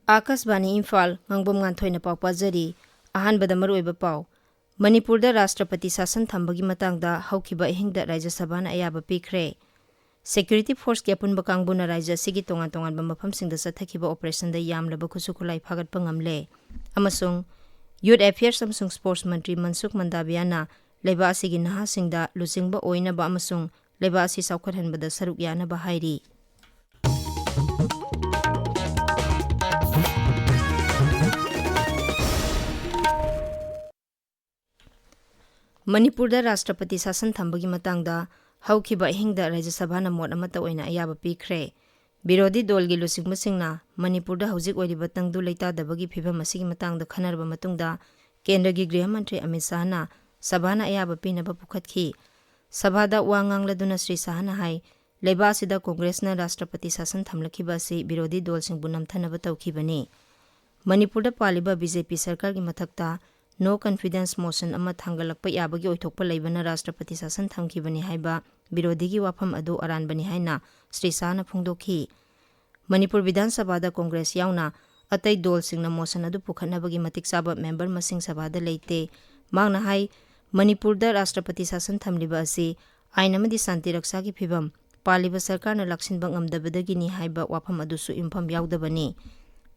Akashvani Imphal Ngangbam Nganthoi पाव पाजरी अहानबद मरुइब पाव मणिपुर राष्ट्रपति शासन थम्बगी मतंगदा हौखिबा हिंगदा राज्य सभा अयाबा पीखरे सिक्योरिटी फोर्स के अपुनब कांगबुना राज्य सिगी तोंगान तोंगान मफमसिंगदा चथखिबा ऑपरेशन दा यामलबा खुसु खुलाई फागतपा ngamle अमसुंग यूथ अफेयर्स अमसुंग स्पोर्ट्स मंत्री मनसुख मंदाबियाना लेबा सिगी नहासिंगदा लुचिंगबा ओइनबा अमसुंग लेबा सि साउखरहनबदा सरुक यानबा हाइरी मणिपुर राष्ट्रपति शासन थम्बगी मतंगदा हौखिबा हिंगदा राज्य सभा मोट अमता ओइना अयाबा पीखरे विरोधी दल की लुसिंगमसिंगना मणिपुर हौजिक ओइरिबा तंगदु लेतादबगी फिबम असिगी मतंगदा खनरबा मतुंगदा केंद्र की गृह मंत्री अमित शाहना सभाना अयाबा पीनबा पुखतखी सभादा वा ngangladu श्री शाहना हाई लेबासिदा कांग्रेसना राष्ट्रपति शासन थमलखिबा असि विरोधी दलसिंगबु नमथनबा तौखिबनी मणिपुर पालिबा बीजेपी सरकार की मथक्ता नो कॉन्फिडेंस मोशन अमा थांगलकपा याबगी ओइथोकपा लेबना राष्ट्रपति शासन थमखिबनी हाइबा विरोधी की वाफम अदु अरानबनी हाइना श्री शाहना फोंदोखी मणिपुर विधानसभा कांग्रेस यावना अतै दलसिंगना मोशन अदु पुखनबगी मतिक चाबा मेंबर मसिंग सभादा लेते मांगना हाई मणिपुर राष्ट्रपति शासन थमलिबा असि आइन अमदी शांति रक्षा की फिबम पालिबा सरकारना लक्ष्यनबा ngamdabadagini हाइबा वाफम अदुसु इम्फम यावदबनी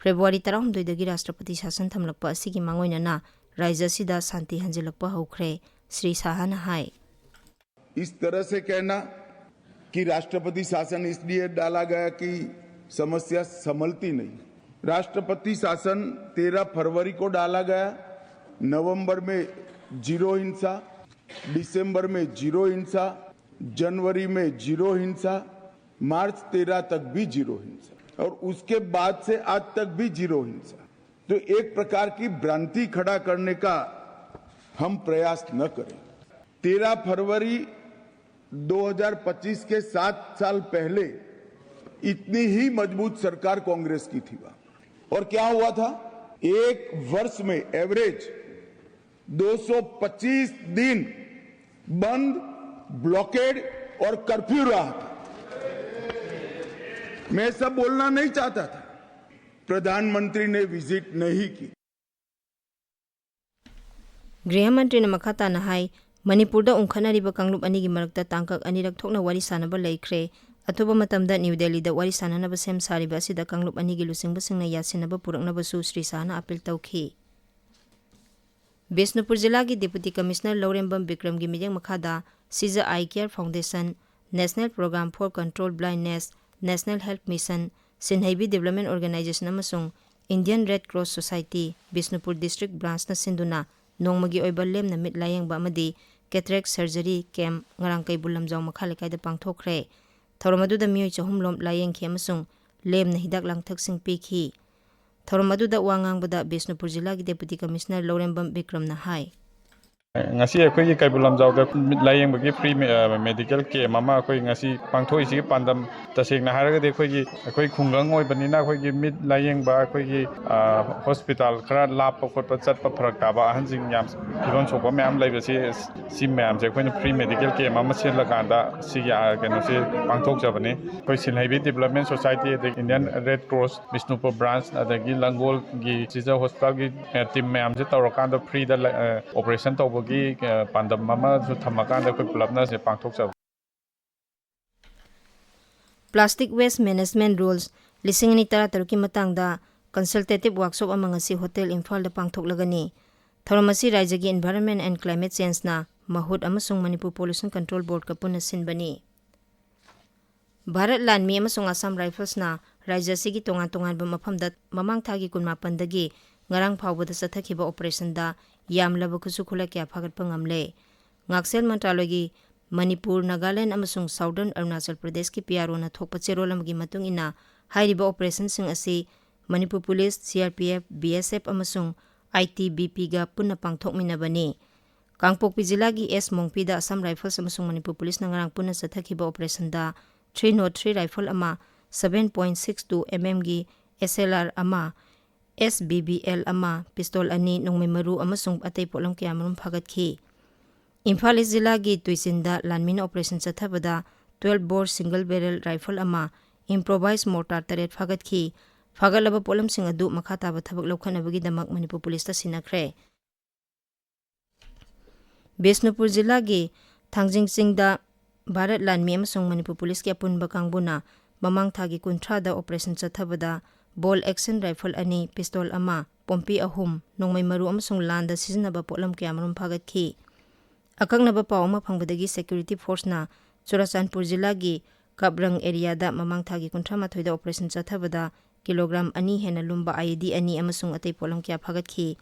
फेब्रुवारी 19 राष्ट्रपति शासन थमलकपा असिगी मांगोइनना राज्य सिदा शांति हंजिलकपा होखरे श्री शाहना हाय इस तरह से कहना कि राष्ट्रपति शासन इसलिए डाला गया कि समस्या संभलती नहीं। राष्ट्रपति शासन 13 फरवरी को डाला गया, नवंबर में 0 हिंसा, दिसंबर में 0 हिंसा, जनवरी में 0 हिंसा, मार्च 13 तक भी 0 हिंसा और उसके बाद से आज तक भी 0 हिंसा। तो एक प्रकार की भ्रांति खड़ा करने का हम प्रयास न करें। 13 फरवरी 2025 के 7 साल पहले इतनी ही मजबूत सरकार कांग्रेस की थी और क्या हुआ था, एक वर्ष में एवरेज 225 दिन बंद, ब्लॉकेड और कर्फ्यू रहा था। मैं सब बोलना नहीं चाहता था, प्रधानमंत्री ने विजिट नहीं की। गृह मंत्री ने मखाता नहाई मणिपुर उंखनरिबा कांगलुप अनिगी मरक्ता तांकक अनिरक थोकना वारी सानबा लेख्रे अथुबा मतमदा न्यू दिल्ली दा वारी साननबा सेम सारिबा असिदा कांगलुप अनिगी लुसिंगबसिंगना यासिनबा पुरकनबसु श्री शाहना अपील तौखी बिष्णुपुर जिला की डिप्टी कमिश्नर लौरेंबम विक्रम की मिजेंग मखादा सीजा eye care foundation, national programme for control blindness, national health mission, Sinhaibi development organisation अमसुंग Indian Red Cross Society Bishnupur district ब्रांचना सिंधुना नोंमगी ओइबा लेमना मिट लायेंगबा अमदी cataract surgery camp ngarang kai bulamjaw makha lekai da pangthokre thoromadu da mioi chahum lom layengkhi amasung lemna hidak langthak sing pikhi thoromadu da wangang bada Bishnupur jila gi deputy commissioner Lorembam Bikram na hai ngasi akhoi kai bulamjaw da layeng bagi free medical care mama akhoi ngasi pangthoi si pandam taseng na haraga de akhoi khungang oi banina akhoi gi mid layeng ba akhoi gi hospital khara lap khot pa chat pa pharak ta ba hanjing yam phibam sopa mayam laiba si mayam je akhoi free medical care mama sen la kan da si ya kano se pangthok jabane akhoi Sinhaibi development society the Indian red cross Bishnupur branch adagi langol gi chija hospital gi team mayam je tawrakan da free da operation to pandam mama ju thamakan da pulapna se pangthok chab Plastic waste management rules lising ni tara taruki matangda consultative workshop amang asi hotel Imphal da pangthok lagani tharamasi rajya gi environment and climate change na mahut amasung Manipur pollution control board ka punna sinbani Bharat Lanmi amasung Assam Rifles na rajya sigi tongan tongan ba mafam da mamang thagi kunma pandagi ngarang phawbada sathakhiba operation da yamlaba khusu khula kya phagat pangamle ngaksel mantralogi Manipur, Nagaland amasung Southern Arunachal Pradesh ki PRO na thokpa cherolam gi matung ina hairiba operation sing asi Manipur Police, CRPF, BSF amasung ITBP ga punna pangthok minabani Kangpokpi jila gi S Mongpi da Assam Rifles amasung Manipur Police na ngarang punna sathakhiba operation da 303 rifle ama 7.62 mm gi SLR ama SBBL ama pistol ani nongmai maru amasung atay polam kya marum phagatki Imphal जिला की तुइसिंदा लानमिन operation चथबदा 12 bore single barrel rifle अमा improvise mortar तरेट फागतखी ꯐꯥꯒꯠꯂꯕ ꯄꯣꯠꯂꯝꯁꯤꯡ ꯑꯗꯨ ꯃꯈꯥ ꯇꯥꯕ ꯊꯕꯛ ꯂꯧꯈꯠꯅꯕꯒꯤꯗꯃꯛ ꯃꯅꯤꯄꯨꯔ ꯄꯨꯂꯤꯁꯇ ꯁꯤꯟꯅꯈ꯭ꯔꯦ꯫ ꯕꯤꯁꯅꯨꯄꯨꯔ ꯖꯤꯂꯥꯒꯤ ꯊꯥꯡꯖꯤꯡ ꯆꯤꯡꯗ ꯚꯥꯔꯠ ꯂꯥꯟꯃꯤ ꯑꯃꯁꯨꯡ ꯃꯅꯤꯄꯨꯔ ꯄꯨꯂꯤꯁꯀꯤ ꯑꯄꯨꯟꯕ ꯀꯥꯡꯕꯨꯅ ꯃꯃꯥꯡ ꯊꯥꯒꯤ 30ꯗ ꯑꯣꯄꯔꯦꯁꯟ ꯆꯠꯊꯕꯗ ꯕꯣꯜ ꯑꯦꯛꯁꯟ ꯔꯥꯏꯐꯜ 2, ꯄꯤꯁꯇꯣꯜ 1, ꯄꯣꯝꯄꯤ 3, ꯅꯣꯡꯃꯩ ꯃꯔꯨ ꯑꯃꯁꯨꯡ ꯂꯥꯟꯗ ꯁꯤꯖꯤꯟꯅꯕ ꯄꯣꯠꯂꯝ ꯀꯌꯥꯃꯔꯨꯝ ꯐꯥꯒꯠꯈꯤ꯫ ꯑꯀꯛꯅꯕ ꯄꯥꯎ ꯑꯃ ꯐꯪꯕꯗꯒꯤ ꯁꯦꯀ꯭ꯌꯨꯔꯤꯇꯤ ꯐꯣꯔꯁꯅ ꯆꯨꯔꯥꯆꯥꯟꯄꯨꯔ ꯖꯤꯂꯥꯒꯤ ꯀꯥꯞꯔꯪ ꯑꯦꯔꯤꯌꯥꯗ ꯃꯃꯥꯡ ꯊꯥꯒꯤ 38ꯗ ꯑꯣꯄꯔꯦꯁꯟ ꯆꯠꯊꯕꯗ ꯀꯤꯂꯣꯒ꯭ꯔꯥꯝ 2 ꯍꯦꯟꯅ ꯂꯨꯝꯕ IED 2 ꯑꯃꯁꯨꯡ ꯑꯇꯩ ꯄꯣꯠꯂꯝ ꯀꯌꯥ ꯐꯥꯒꯠꯈꯤ꯫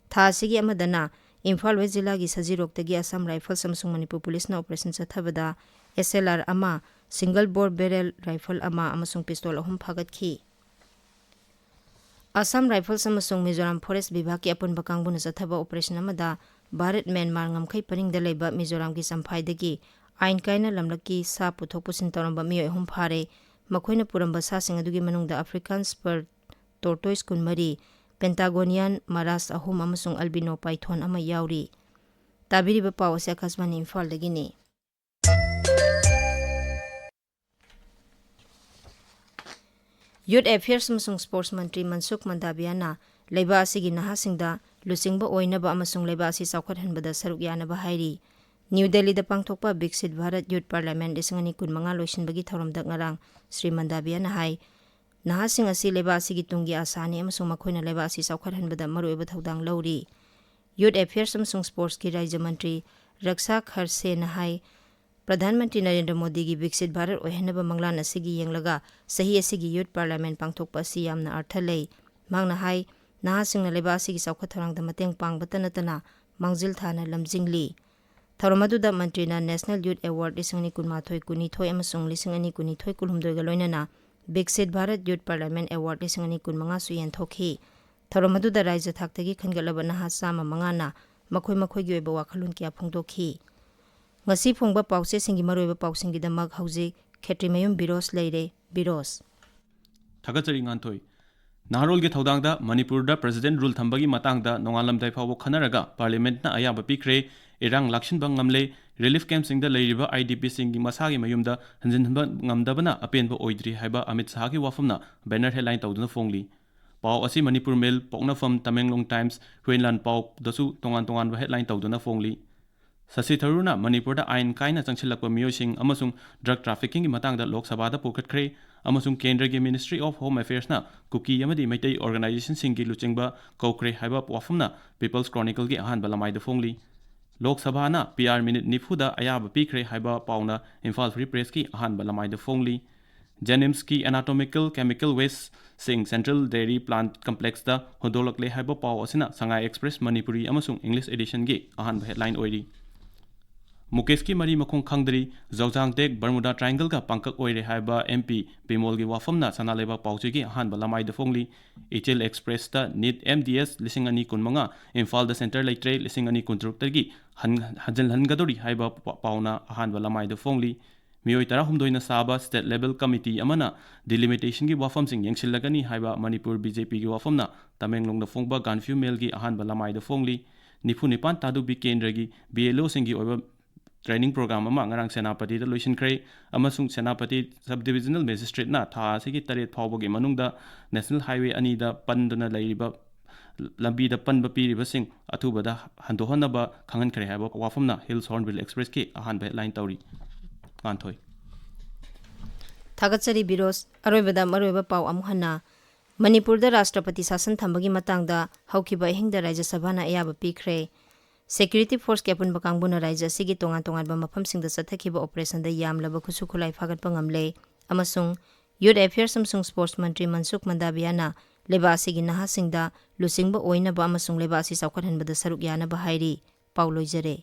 ꯊꯥ ꯑꯁꯤꯒꯤ ꯑꯃꯗꯅ ꯏꯝꯐꯥꯜ ꯋꯦꯁ ꯖꯤꯂꯥꯒꯤ ꯁꯖꯤꯔꯣꯛꯇꯒꯤ ꯑꯁꯥꯝ ꯔꯥꯏꯐꯜꯁ ꯑꯃꯁꯨꯡ ꯃꯅꯤꯄꯨꯔ ꯄꯨꯂꯤꯁꯅ ꯑꯣꯄꯔꯦꯁꯟ ꯆꯠꯊꯕꯗ SLR 1, ꯁꯤꯡꯒꯜ ꯕꯣꯔ ꯕꯦꯔꯦꯜ ꯔꯥꯏꯐꯜ 1 ꯑꯃꯁꯨꯡ ꯄꯤꯁꯇꯣꯜ 3 ꯐꯥꯒꯠꯈꯤ꯫ ꯑꯁꯥꯝ ꯔꯥꯏꯐꯜꯁ ꯑꯃꯁꯨꯡ ꯃꯤꯖꯣꯔꯥꯝ ꯐꯣꯔꯦꯁꯠ ꯕꯤꯚꯥꯒꯀꯤ ꯑꯄꯨꯟꯕ ꯀꯥꯡꯕꯨꯅ ꯆꯠꯊꯕ ꯑꯣꯄꯔꯦꯁꯟ ꯑꯃꯗ ꯚꯥꯔꯠ ꯃ꯭ꯌꯥꯟꯃꯥꯔ ꯉꯝꯈꯩ ꯄꯔꯤꯡꯗ ꯂꯩꯕ ꯃꯤꯖꯣꯔꯥꯝꯒꯤ ꯆꯝꯐꯥꯏꯗꯒꯤ ꯑꯥꯏꯟ ꯀꯥꯏꯅ ꯂꯝꯂꯛꯀꯤ ꯁꯥ ꯄꯨꯊꯣꯛ ꯄꯨꯁꯤꯟ ꯇꯧꯔꯝꯕ ꯃꯤꯑꯣꯏ 3 ꯐꯥꯔꯦ꯫ ꯃꯈꯣꯏꯅ ꯄꯨꯔꯝꯕ ꯁꯥꯁꯤꯡ ꯑꯗꯨꯒꯤ ꯃꯅꯨꯡꯗ ꯑꯐ꯭ꯔꯤꯀꯥꯟ ꯁ꯭ꯄꯔ ꯇꯣꯔꯇꯣꯏꯁ 24, ꯄꯦꯟꯇꯥꯒꯣꯅꯤꯌꯥꯟ ꯃꯥꯔꯥꯁ 3 ꯑꯃꯁꯨꯡ ꯑꯜꯕꯤꯅꯣ ꯄꯥꯏꯊꯣꯟ 1 ꯌꯥꯎꯔꯤ꯫ ꯇꯥꯕꯤꯔꯤꯕ ꯄꯥꯎ ꯑꯁꯤ ꯑꯀꯥꯁꯕꯥꯅꯤ ꯏꯝꯐꯥꯜꯗꯒꯤꯅꯤ꯫ ꯌꯨꯠ ꯑꯦꯐꯤꯌꯔꯁ ꯑꯃꯁꯨꯡ ꯁ꯭ꯄꯣꯔꯠꯁ ꯃꯟꯇ꯭ꯔꯤ ꯃꯟꯁꯨꯈ ꯃꯟꯗꯥꯕꯤꯌꯥꯅ ꯂꯩꯕꯥꯛ ꯑꯁꯤꯒꯤ ꯅꯍꯥꯁꯤꯡꯗ ꯂꯨꯆꯤꯡꯕ ꯑꯣꯏꯅꯕ ꯑꯃꯁꯨꯡ ꯂꯩꯕꯥꯛ ꯑꯁꯤ ꯆꯥꯎꯈꯠꯍꯟꯕꯗ ꯁꯔꯨꯛ ꯌꯥꯅꯕ ꯍꯥꯏꯔꯤ꯫ ꯅ꯭ꯌꯨ ꯗꯦꯜꯂꯤꯗ ꯄꯥꯡꯊꯣꯛꯄ ꯕꯤꯛꯁꯤꯠ ꯚꯥꯔꯠ ꯌꯨꯠ ꯄꯥꯔꯂꯤꯌꯥꯃꯦꯟꯠ 2025 ꯂꯣꯏꯁꯤꯟꯕꯒꯤ ꯊꯧꯔꯝꯗ ꯉꯔꯥꯡ ꯁ꯭ꯔꯤ ꯃꯟꯗꯥꯕꯤꯌꯥꯅ ꯍꯥꯏ ꯅꯍꯥꯁꯤꯡ ꯑꯁꯤ ꯂꯩꯕꯥꯛ ꯑꯁꯤꯒꯤ ꯇꯨꯡꯒꯤ ꯑꯁꯥꯅꯤ ꯑꯃꯁꯨꯡ ꯃꯈꯣꯏꯅ ꯂꯩꯕꯥꯛ ꯑꯁꯤ ꯆꯥꯎꯈꯠꯍꯟꯕꯗ ꯃꯔꯨꯑꯣꯏꯕ ꯊꯧꯗꯥꯡ ꯂꯧꯔꯤ꯫ ꯌꯨꯠ ꯑꯦꯐꯤꯌꯔꯁ ꯑꯃꯁꯨꯡ ꯁ꯭ꯄꯣꯔꯠꯁꯀꯤ ꯔꯥꯖ꯭य ꯃꯟꯇ꯭ꯔꯤ ꯔꯛꯁꯥ ꯈꯔꯁꯦꯅ ꯍꯥꯏ ꯄ꯭ꯔꯙꯥꯟ ꯃꯟꯇ꯭ꯔꯤ ꯅꯔꯦꯟꯗ꯭ꯔ ꯃꯣꯗꯤꯒꯤ ꯕꯤꯛꯁꯤꯠ ꯚꯥꯔꯠ ꯑꯣꯏꯍꯟꯅꯕ ꯃꯪꯂꯥꯟ ꯑꯁꯤꯒꯤ ꯌꯦꯡꯂꯒ ꯆꯍꯤ ꯑꯁꯤꯒꯤ ꯌꯨꯠ ꯄꯥꯔꯂꯤꯌꯥꯃꯦꯟꯠ ꯄꯥꯡꯊꯣꯛꯄ ꯑꯁꯤ ꯌꯥꯝꯅ ꯑꯔꯊ ꯂꯩ꯫ ꯃꯍꯥꯛꯅ ꯍꯥꯏ ꯅꯍꯥꯁꯤꯡꯅ ꯂꯩꯕꯥꯛ ꯑꯁꯤꯒꯤ ꯆꯥꯎꯈꯠ ꯊꯧꯔꯥꯡꯗ ꯃꯇꯦꯡ ꯄꯥꯡꯕꯇ ꯅꯠꯇꯅ ꯃꯥꯡꯖꯤꯜ ꯊꯥꯅ ꯂꯝꯖꯤꯡꯂꯤ꯫ ꯊꯧꯔꯝ ꯑꯗꯨꯗ ꯃꯟꯇ꯭ꯔꯤꯅ ꯅꯦꯁꯅꯦꯜ ꯌꯨꯠ ꯑꯦꯋꯥꯔꯗ 2012-13 ꯑꯃꯁꯨꯡ 2019-19 ꯂꯣꯏꯅꯅ ꯕꯤꯛꯁꯤꯠ ꯚꯥꯔꯠ ꯌꯨꯠ ꯄꯥꯔꯂꯤꯌꯥꯃꯦꯟꯠ ꯑꯦꯋꯥꯔꯗ 2025ꯁꯨ ꯌꯦꯟꯊꯣꯛꯈꯤ꯫ ꯊꯧꯔꯝ ꯑꯗꯨꯗ ꯔꯥꯖ꯭य ꯊꯥꯛꯇꯒꯤ ꯈꯟꯒꯠꯂꯕ ꯅꯍꯥ 105ꯅ ꯃꯈꯣꯏꯒꯤ ꯑꯣꯏꯕ ꯋꯥꯈꯜꯂꯣꯟ ꯀꯌꯥ ꯐꯣꯡꯗꯣꯛꯈꯤ꯫ ꯉꯁꯤ ꯐꯣꯡꯕ ꯄꯥꯎꯆꯦꯁꯤꯡꯒꯤ ꯃꯔꯨꯑꯣꯏꯕ ꯄꯥꯎꯁꯤꯡꯒꯤꯗꯃꯛ ꯍꯧꯖꯤꯛ ꯈꯦꯇ꯭ꯔꯤꯃꯌꯨꯝ ꯕꯤꯔꯣꯁ ꯂꯩꯔꯦ꯫ ꯕꯤꯔꯣꯁ ꯊꯥꯒꯠꯆꯔꯤ ꯉꯥꯟꯊꯣꯏ꯫ ꯅꯍꯥꯔꯣꯜꯒꯤ ꯊꯧꯗꯥꯡꯗ ꯃꯅꯤꯄꯨꯔꯗ ꯄ꯭ꯔꯦꯁꯤꯗꯦꯟꯠ ꯔꯨꯜ ꯊꯝꯕꯒꯤ ꯃꯇꯥꯡꯗ ꯅꯣꯡꯉꯥꯜꯂꯝꯗꯥꯏ ꯐꯥꯎꯕ ꯈꯟꯅꯔꯒ ꯄꯥꯔꯂꯤꯌꯥꯃꯦꯟꯠꯅ ꯑꯌꯥꯕ ꯄꯤꯈ꯭ꯔꯦ꯫ ꯏꯔꯥꯡ ꯂꯥꯛꯁꯤꯟꯕ ꯉꯝꯂꯦ꯫ ꯔꯤꯂꯤꯐ ꯀꯦꯝꯞꯁꯤꯡꯗ ꯂꯩꯔꯤꯕ IDPꯁꯤꯡꯒꯤ ꯃꯁꯥꯒꯤ ꯃꯌꯨꯝꯗ ꯍꯟꯖꯤꯟꯍꯟꯕ ꯉꯝꯗꯕꯅ ꯑꯄꯦꯟꯕ ꯑꯣꯏꯗ꯭ꯔꯤ ꯍꯥꯏꯕ ꯑꯃꯤꯠ ꯁꯥꯍꯒꯤ ꯋꯥꯐꯝꯅ ꯕꯦꯅꯔ ꯍꯦꯗꯂꯥꯏꯟ ꯇꯧꯗꯨꯅ ꯐꯣꯡꯂꯤ꯫ ꯄꯥꯎ ꯑꯁꯤ ꯃꯅꯤꯄꯨꯔ ꯃꯦꯜ, ꯄꯣꯛꯅꯐꯝ, ꯇꯃꯦꯡꯂꯣꯡ ꯇꯥꯏꯝꯁ, ꯍꯨꯏꯟꯂꯥꯟ ꯄꯥꯎꯗꯁꯨ ꯇꯣꯉꯥꯟꯕ ꯍꯦꯗꯂꯥꯏꯟ ꯇꯧꯗꯨꯅ ꯐꯣꯡꯂꯤ꯫ ꯁꯁꯤ ꯊꯔꯨꯔꯅ ꯃꯅꯤꯄꯨꯔꯗ ꯑꯥꯏꯟ ꯀꯥꯏꯅ ꯆꯪꯁꯤꯜꯂꯛꯄ ꯃꯤꯑꯣꯏꯁꯤꯡ ꯑꯃꯁꯨꯡ ꯗ꯭ꯔꯒ ꯇ꯭ꯔꯥꯐꯤꯀꯤꯡꯒꯤ ꯃꯇꯥꯡꯗ ꯂꯣꯛ ꯁꯚꯥꯗ ꯄꯨꯈꯠꯈ꯭ꯔꯦ ꯑꯃꯁꯨꯡ ꯀꯦꯟꯗ꯭ꯔꯒꯤ ꯃꯤꯅꯤꯁꯇ꯭ꯔꯤ ꯑꯣꯐ ꯍꯣꯝ ꯑꯦꯐꯤꯌꯔꯁꯅ ꯀꯨꯀꯤ ꯑꯃꯗꯤ ꯃꯩꯇꯩ ꯑꯣꯔꯒꯅꯥꯏꯖꯦꯁꯟꯁꯤꯡꯒꯤ ꯂꯨꯆꯤꯡꯕ ꯀꯧꯈ꯭ꯔꯦ ꯍꯥꯏꯕ ꯋꯥꯐꯝꯅ ꯄꯤꯄꯜꯁ ꯀ꯭ꯔꯣꯅꯤꯀꯜꯒꯤ ꯑꯍꯥꯟꯕ ꯂꯃꯥꯏꯗ ꯐꯣꯡꯂꯤ꯫ ꯂꯣꯛ ꯁꯚꯥꯅ PR ꯃꯤꯅꯤꯠ 90ꯗ ꯑꯌꯥꯕ ꯄꯤꯈ꯭ꯔꯦ ꯍꯥꯏꯕ ꯄꯥꯎꯅ ꯏꯝꯐꯥꯜ ꯐ꯭ꯔꯤ ꯄ꯭ꯔꯦꯁꯀꯤ ꯑꯍꯥꯟꯕ ꯂꯃꯥꯏꯗ ꯐꯣꯡꯂꯤ꯫ ꯖꯦꯅꯤꯝꯁꯀꯤ ꯑꯦꯅꯥꯇꯣꯃꯤꯀꯦꯜ ꯀꯦꯃꯤꯀꯦꯜ ꯋꯦꯁꯠꯁꯤꯡ ꯁꯦꯟꯇ꯭ꯔꯦꯜ ꯗꯦꯔꯤ ꯄ꯭ꯂꯥꯟꯠ ꯀꯝꯄ꯭ꯂꯦꯛꯁꯇ ꯍꯨꯟꯗꯣꯛꯂꯛꯂꯦ ꯍꯥꯏꯕ ꯄꯥꯎ ꯑꯁꯤꯅ ꯁꯉꯥꯏ ꯑꯦꯛꯁꯄ꯭ꯔꯦꯁ ꯃꯅꯤꯄꯨꯔꯤ ꯑꯃꯁꯨꯡ ꯏꯪꯂꯤꯁ ꯑꯦꯗꯤꯁꯟꯒꯤ ꯑꯍꯥꯟꯕ ꯍꯦꯗꯂꯥꯏꯟ ꯑꯣꯏꯔꯤ꯫ ꯃꯨꯀꯦꯁꯀꯤ ꯃꯔꯤ ꯃꯈꯣꯡ ꯈꯪꯗ꯭ꯔꯤ, ꯖꯧꯖꯥꯡꯇꯦꯛ ꯕꯔꯃꯨꯗꯥ ꯇ꯭ꯔꯥꯏꯡꯒꯜꯒ ꯄꯥꯡꯀꯛ ꯑꯣꯏꯔꯦ ꯍꯥꯏꯕ MP ꯕꯤꯃꯣꯜꯒꯤ ꯋꯥꯐꯝꯅ ꯁꯅꯥꯂꯩꯕꯥꯛ ꯄꯥꯎꯆꯦꯒꯤ ꯑꯍꯥꯟꯕ ꯂꯃꯥꯏꯗ ꯐꯣꯡꯂꯤ꯫ ꯏꯆꯦꯜ ꯑꯦꯛꯁꯄ꯭ꯔꯦꯁꯇ NEET MDS 2025 ꯏꯝꯐꯥꯜꯗ ꯁꯦꯟꯇꯔ ꯂꯩꯇ꯭ꯔꯦ, 2026ꯇꯒꯤ ꯍꯟꯖꯤꯜꯍꯟꯒꯗꯣꯔꯤ ꯍꯥꯏꯕ ꯄꯥꯎꯅ ꯑꯍꯥꯟꯕ ꯂꯃꯥꯏꯗ ꯐꯣꯡꯂꯤ꯫ ꯃꯤꯑꯣꯏ 19ꯅ ꯁꯥꯕ ꯁ꯭ꯇꯦꯠ ꯂꯦꯚꯦꯜ ꯀꯃꯤꯇꯤ ꯑꯃꯅ ꯗꯤꯂꯤꯃꯤꯇꯦꯁꯟꯒꯤ ꯋꯥꯐꯝꯁꯤꯡ ꯌꯦꯡꯁꯤꯜꯂꯒꯅꯤ ꯍꯥꯏꯕ ꯃꯅꯤꯄꯨꯔ BJPꯒꯤ ꯋꯥꯐꯝꯅ ꯇꯃꯦꯡꯂꯣꯡꯗ ꯐꯣꯡꯕ ꯒꯥꯟꯐ꯭ꯌꯨ ꯃꯦꯜꯒꯤ ꯑꯍꯥꯟꯕ ꯂꯃꯥꯏꯗ ꯐꯣꯡꯂꯤ꯫ 94 ꯇꯥꯗꯨꯕꯤ ꯀꯦꯟꯗ꯭ꯔꯒꯤ BLOꯁꯤꯡꯒꯤ ꯑꯣꯏꯕ ꯇ꯭ꯔꯦꯅꯤꯡ ꯄ꯭ꯔꯣꯒ꯭ꯔꯥꯝ ꯑꯃ ꯉꯔꯥꯡ ꯁꯦꯅꯥꯄꯇꯤꯗ ꯂꯣꯏꯁꯤꯟꯈ꯭ꯔꯦ ꯑꯃꯁꯨꯡ ꯁꯦꯅꯥꯄꯇꯤ ꯁꯕ ꯗꯤꯕꯤꯖꯅꯦꯜ ꯃꯦꯖꯤꯁꯇ꯭ꯔꯦꯠꯅ ꯊꯥ ꯑꯁꯤꯒꯤ 3 ꯐꯥꯎꯕꯒꯤ ꯃꯅꯨꯡꯗ ꯅꯦꯁꯅꯦꯜ ꯍꯥꯏꯋꯦ 2ꯗ ꯄꯟꯗꯨꯅ ꯂꯩꯔꯤꯕ ꯂꯝꯕꯤꯗ ꯄꯟꯕ ꯄꯤꯔꯤꯕꯁꯤꯡ ꯑꯊꯨꯕꯗ ꯍꯟꯗꯣꯛꯍꯟꯅꯕ ꯈꯪꯍꯟꯈ꯭ꯔꯦ ꯍꯥꯏꯕ ꯋꯥꯐꯝꯅ ꯍꯤꯜꯁ ꯍꯣꯔꯟꯕꯤꯜ ꯑꯦꯛꯁꯄ꯭ꯔꯦꯁꯀꯤ ꯑꯍꯥꯟꯕ ꯍꯦꯗꯂꯥꯏꯟ ꯇꯧꯔꯤ꯫ ꯉꯥꯟꯊꯣꯏ ꯊꯥꯒꯠꯆꯔꯤ ꯕꯤꯔꯣꯁ꯫ ꯑꯔꯣꯏꯕꯗ ꯃꯔꯨꯑꯣꯏꯕ ꯄꯥꯎ ꯑꯃꯨꯛ ꯍꯟꯅ ꯃꯅꯤꯄꯨꯔꯗ ꯔꯥꯁꯇ꯭ꯔꯄति ꯁꯥꯁꯟ ꯊꯝꯕꯒꯤ ꯃꯇꯥꯡꯗ ꯍꯧꯈꯤꯕ ꯑꯍꯤꯡꯗ ꯔꯥꯖ꯭य ꯁꯚꯥꯅ ꯑꯌꯥꯕ ꯄꯤꯈ꯭ꯔꯦ꯫ ꯁꯦꯀ꯭ꯌꯨꯔꯤꯇꯤ ꯐꯣꯔꯁꯀꯤ ꯑꯄꯨꯟꯕ ꯀꯥꯡꯕꯨꯅ ꯔꯥꯖ꯭य ꯑꯁꯤꯒꯤ ꯇꯣꯉꯥꯟꯕ ꯃꯐꯝꯁꯤꯡꯗ ꯆꯠꯊꯈꯤꯕ ꯑꯣꯄꯔꯦꯁꯟꯗ ꯌꯥꯝꯂꯕ ꯈꯨꯠꯁꯨ ꯈꯨꯠꯂꯥꯏ ꯐꯥꯒꯠꯄ ꯉꯝꯂꯦ ꯑꯃꯁꯨꯡ ꯌꯨꯠ ꯑꯦꯐꯤꯌꯔꯁ ꯑꯃꯁꯨꯡ ꯁ꯭ꯄꯣꯔꯠꯁ ꯃꯟꯇ꯭ꯔꯤ ꯃꯟꯁꯨꯈ ꯃꯟꯗꯥꯕꯤꯌꯥꯅ ꯂꯩꯕꯥꯛ ꯑꯁꯤꯒꯤ ꯅꯍꯥꯁꯤꯡꯗ ꯂꯨꯆꯤꯡꯕ ꯑꯣꯏꯅꯕ ꯑꯃꯁꯨꯡ ꯂꯩꯕꯥꯛ ꯑꯁꯤ ꯆꯥꯎꯈꯠꯍꯟꯕꯗ ꯁꯔꯨꯛ ꯌꯥꯅꯕ ꯍꯥꯏꯔꯤ꯫ ꯄꯥꯎ ꯂꯣꯏꯖꯔꯦ꯫